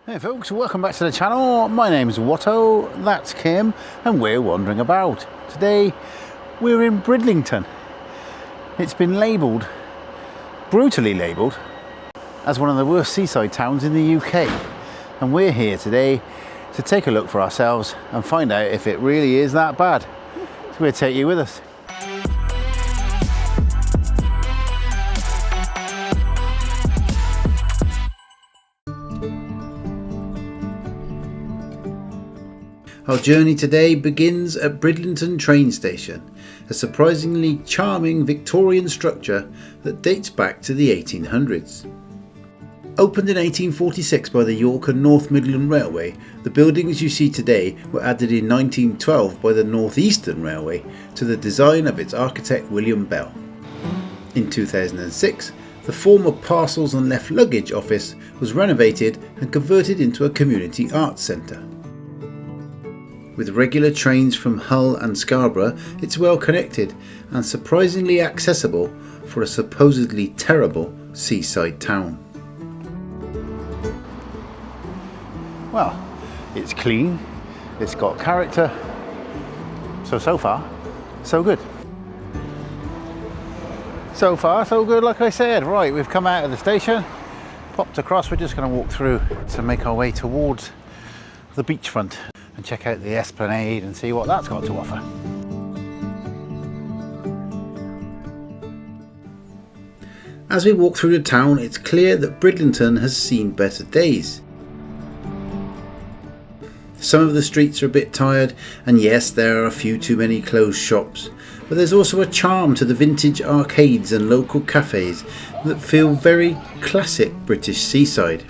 Hey folks, welcome back to the channel. My name's Watto, that's Kim, and we're wandering about. Today we're in Bridlington. It's been labelled, brutally labelled, as one of the worst seaside towns in the UK. And we're here today to take a look for ourselves and find out if it really is that bad. So we'll take you with us. Our journey today begins at Bridlington train station, a surprisingly charming Victorian structure that dates back to the 1800s. Opened in 1846 by the York and North Midland Railway, the buildings you see today were added in 1912 by the North Eastern Railway to the design of its architect William Bell. In 2006, the former parcels and left luggage office was renovated and converted into a community arts centre. With regular trains from Hull and Scarborough, it's well connected and surprisingly accessible for a supposedly terrible seaside town. Well, it's clean, it's got character, so far, so good. So far, so good, like I said. Right, we've come out of the station, popped across, we're just going to walk through to make our way towards the beachfront and check out the esplanade and see what that's got to offer. As we walk through the town, it's clear that Bridlington has seen better days. Some of the streets are a bit tired, and yes, there are a few too many closed shops, but there's also a charm to the vintage arcades and local cafes that feel very classic British seaside.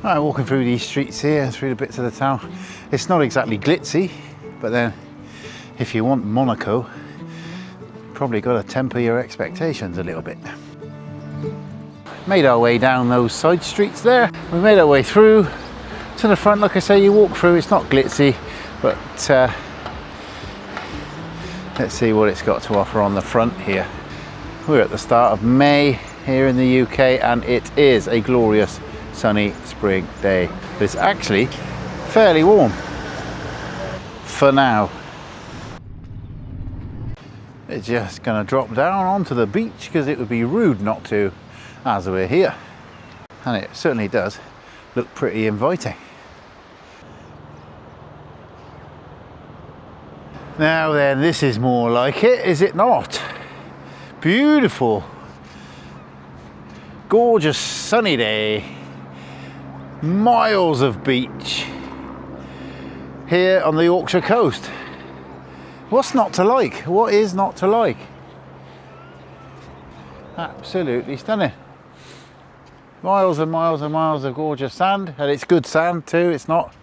Right, walking through these streets here, through the bits of the town, it's not exactly glitzy, but then if you want Monaco, probably got to temper your expectations a little bit. Made our way down those side streets there. We made our way through to the front. Like I say, you walk through, it's not glitzy, but let's see what it's got to offer on the front here. We're at the start of May here in the UK, and it is a glorious sunny spring day, but it's actually fairly warm for now. It's just going to drop down onto the beach because it would be rude not to as we're here, and it certainly does look pretty inviting. Now then, this is more like it, is it not? Beautiful, gorgeous sunny day. Miles of beach here on the Yorkshire coast. What's not to like? What is not to like? Absolutely stunning. Miles and miles and miles of gorgeous sand, and it's good sand too. It's not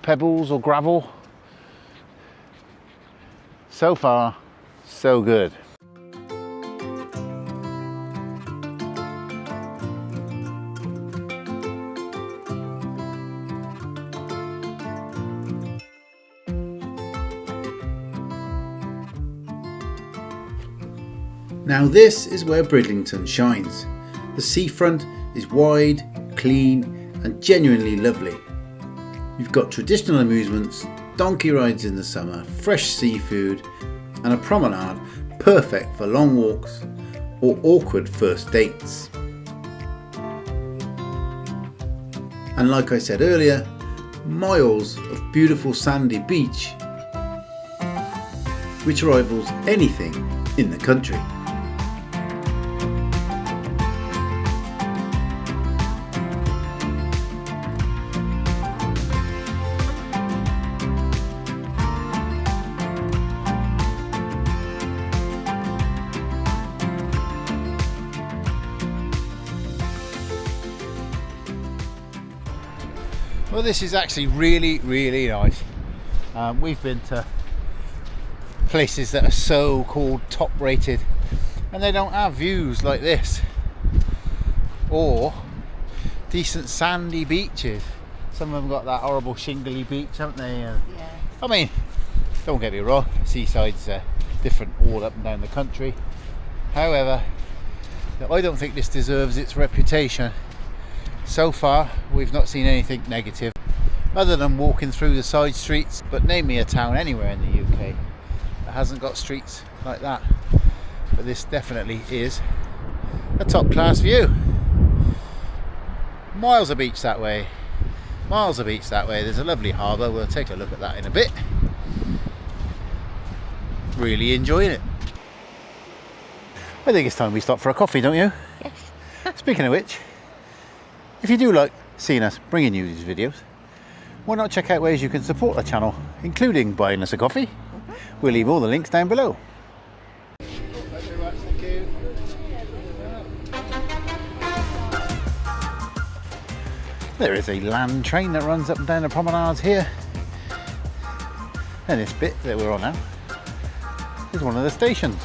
pebbles or gravel. So far, so good. Now this is where Bridlington shines. The seafront is wide, clean and genuinely lovely. You've got traditional amusements, donkey rides in the summer, fresh seafood and a promenade perfect for long walks or awkward first dates. And like I said earlier, miles of beautiful sandy beach which rivals anything in the country. Well, this is actually really nice. We've been to places that are so-called top rated and they don't have views like this or decent sandy beaches. Some of them got that horrible shingly beach, haven't they? Yeah. I mean, don't get me wrong, Seaside's different all up and down the country. However, I don't think this deserves its reputation. So far, we've not seen anything negative, other than walking through the side streets. But name me a town anywhere in the UK that hasn't got streets like that. But this definitely is a top class view. Miles of beach that way. Miles of beach that way. There's a lovely harbour. We'll take a look at that in a bit. Really enjoying it. I think it's time we stop for a coffee, don't you? Yes. Speaking of which, if you do like seeing us bringing you these videos, why not check out ways you can support the channel, including buying us a coffee? We'll leave all the links down below. There is a land train that runs up and down the promenades here. And this bit that we're on now is one of the stations.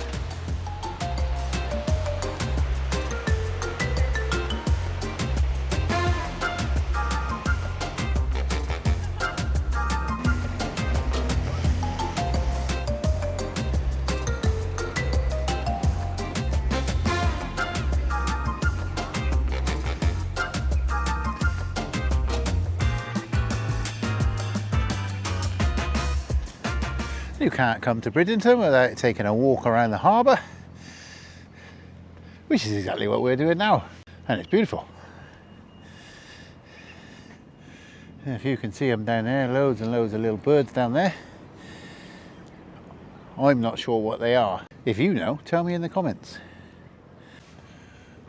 You can't come to Bridlington without taking a walk around the harbour, which is exactly what we're doing now, and it's beautiful. And if you can see them down there, loads and loads of little birds down there. I'm not sure what they are. If you know, tell me in the comments.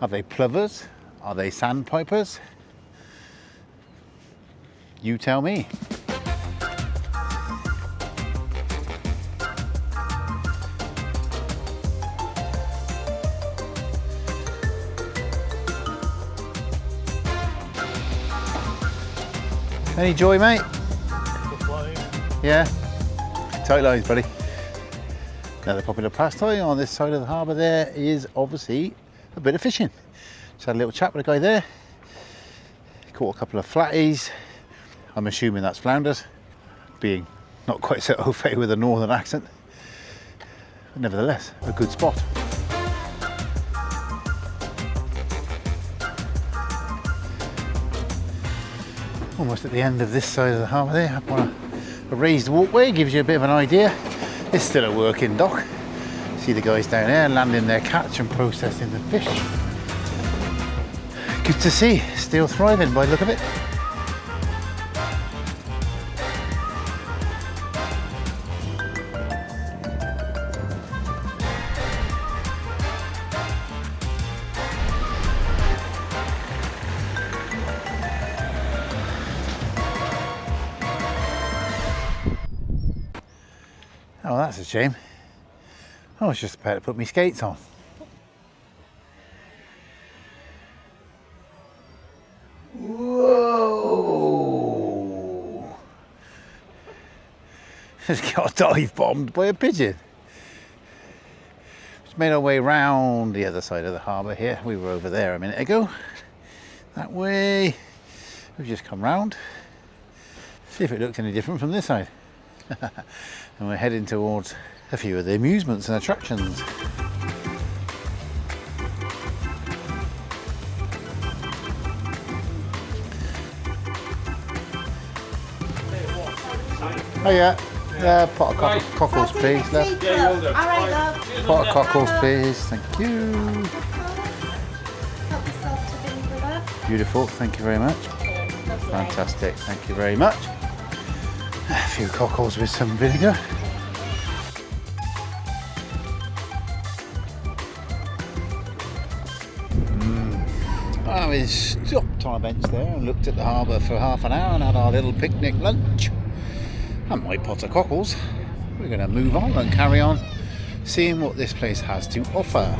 Are they plovers? Are they sandpipers? You tell me. Any joy, mate? Yeah? Tight lines, buddy. Another popular pastime on this side of the harbour there is obviously a bit of fishing. Just had a little chat with a guy there. Caught a couple of flatties. I'm assuming that's flounders, being not quite so au fait with a northern accent. But nevertheless, a good spot. Almost at the end of this side of the harbour there, up on a raised walkway, gives you a bit of an idea. It's still a working dock. See the guys down there landing their catch and processing the fish. Good to see, still thriving by the look of it. Oh, that's a shame. I was just about to put my skates on. Whoa! Just got dive bombed by a pigeon. Just made our way round the other side of the harbour here. We were over there a minute ago. That way. We've just come round. See if it looks any different from this side. And we're heading towards a few of the amusements and attractions. Oh yeah, pot of cockles please, love. Yeah, you will do. Alright, love. Pot of cockles please, thank you. Help yourself to vinegar. Beautiful, thank you very much. Fantastic, thank you very much. A few cockles with some vinegar. We stopped on a bench there and looked at the harbour for half an hour and had our little picnic lunch and my pot of cockles. We're going to move on and carry on seeing what this place has to offer.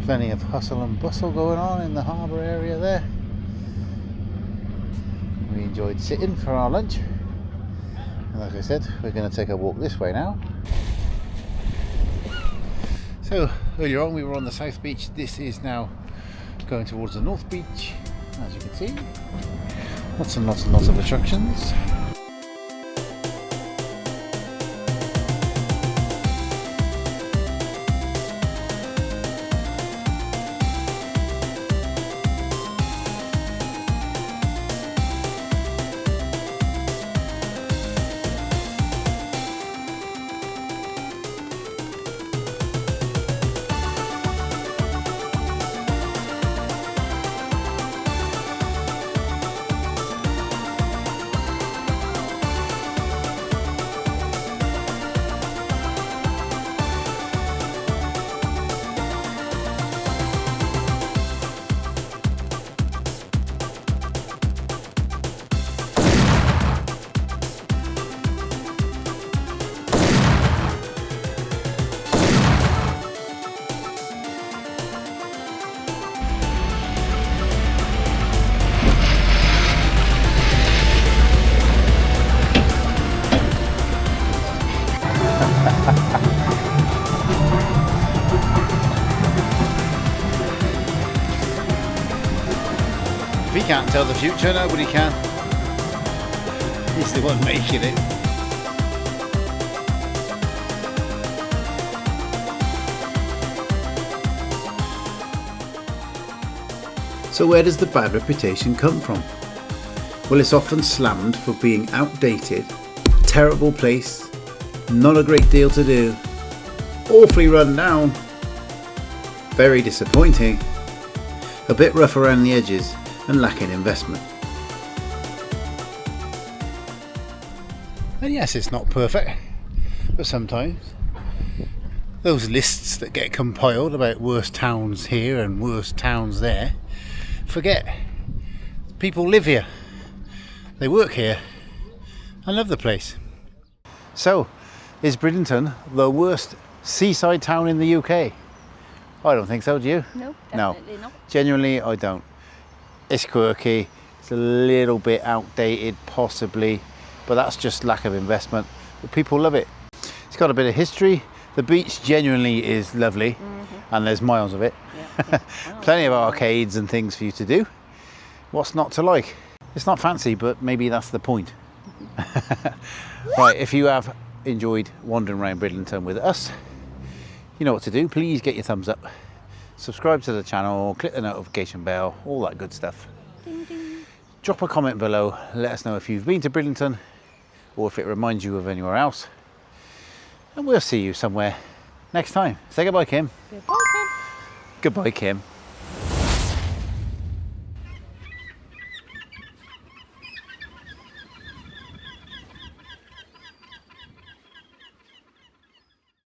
Plenty of hustle and bustle going on in the harbour area there. We enjoyed sitting for our lunch, and like I said, we're going to take a walk this way now. So earlier on we were on the south beach. This is now going towards the north beach, as you can see. Lots and lots and lots of attractions. If he can't tell the future, nobody can. He's the one making it. So where does the bad reputation come from? Well, it's often slammed for being outdated, terrible place, not a great deal to do, awfully run down, very disappointing, a bit rough around the edges and lacking investment. And yes, it's not perfect, but sometimes those lists that get compiled about worst towns here and worst towns there, forget people live here, they work here and love the place. So, is Bridlington the worst seaside town in the UK? I don't think so, do you? No, definitely not. Genuinely I don't. It's quirky, it's a little bit outdated possibly, but that's just lack of investment. But people love it. It's got a bit of history. The beach genuinely is lovely, and there's miles of it. Yeah. Plenty of arcades and things for you to do. What's not to like? It's not fancy, but maybe that's the point. Right, if you have enjoyed wandering around Bridlington with us, you know what to do. Please get your thumbs up, subscribe to the channel, click the notification bell, all that good stuff. Ding, ding. Drop a comment below, let us know if you've been to Bridlington or if it reminds you of anywhere else. And we'll see you somewhere next time. Say goodbye, Kim. Goodbye, Kim. Goodbye, Kim.